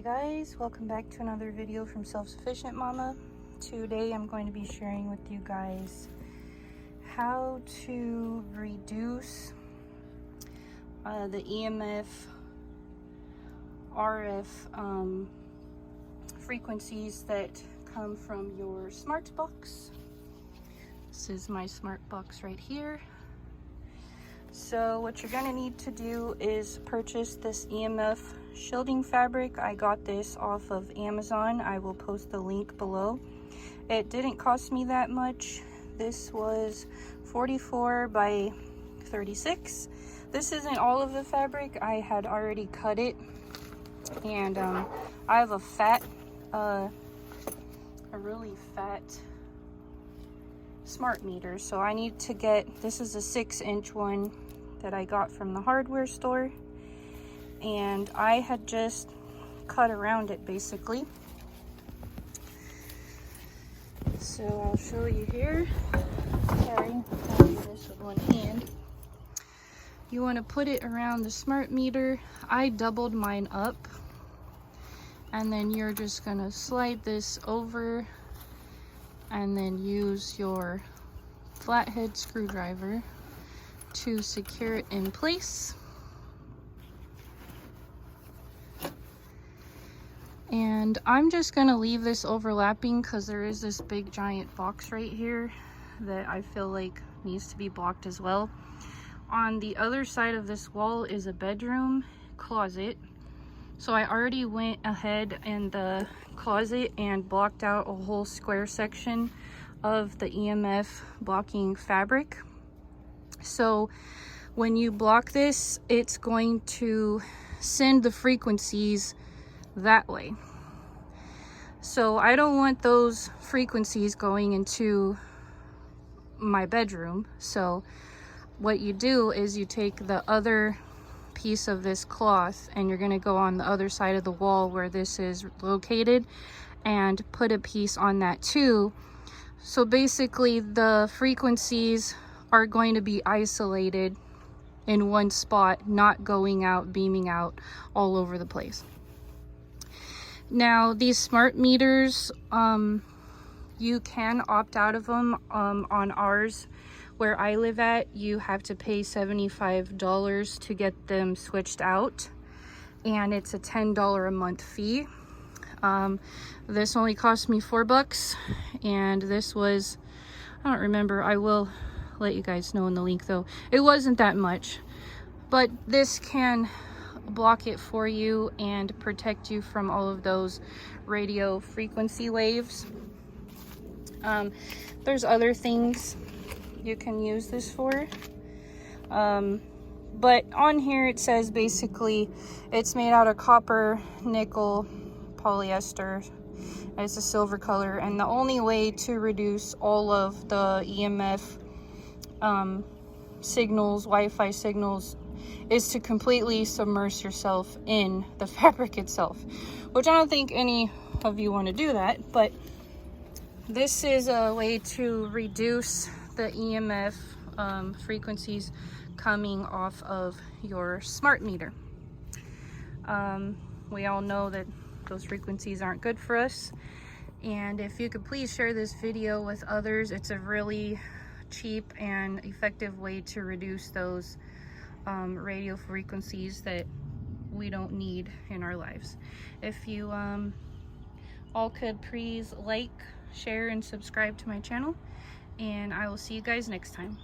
Hi guys, welcome back to another video from Self-Sufficient Mama. Today I'm going to be sharing with you guys how to reduce the EMFRF frequencies that come from your smart box. This is my smart box right here. So what you're going to need to do is purchase this EMF shielding fabric. I got this off of Amazon. I will post the link below. It didn't cost me that much. This was 44 by 36. This isn't all of the fabric. I had already cut it, and I have a really fat smart meter, so I need to get, this is a 6-inch one that I got from the hardware store, and I had just cut around it basically. So I'll show you here. Sorry, I'll do this with one hand. You want to put it around the smart meter. I doubled mine up, and then you're just gonna slide this over and then use your flathead screwdriver to secure it in place. And I'm just gonna leave this overlapping because there is this big giant box right here that I feel like needs to be blocked as well. On the other side of this wall is a bedroom closet. So I already went ahead in the closet and blocked out a whole square section of the EMF blocking fabric. So when you block this, it's going to send the frequencies that way. So I don't want those frequencies going into my bedroom. So what you do is you take the other piece of this cloth and you're going to go on the other side of the wall where this is located and put a piece on that too. So basically the frequencies are going to be isolated in one spot, not going out, beaming out all over the place. Now these smart meters, you can opt out of them. On ours, where I live at, you have to pay $75 to get them switched out, and it's a $10 a month fee. This only cost me $4, and this was, I don't remember, I will let you guys know in the link though. It wasn't that much, but this can block it for you and protect you from all of those radio frequency waves. There's other things you can use this for, but on here it says basically it's made out of copper, nickel, polyester. It's a silver color, and the only way to reduce all of the EMF signals, Wi-Fi signals, is to completely submerge yourself in the fabric itself, which I don't think any of you want to do that, but this is a way to reduce the EMF frequencies coming off of your smart meter. We all know that those frequencies aren't good for us, and if you could please share this video with others, it's a really cheap and effective way to reduce those radio frequencies that we don't need in our lives. If you all could please like, share, and subscribe to my channel, and I will see you guys next time.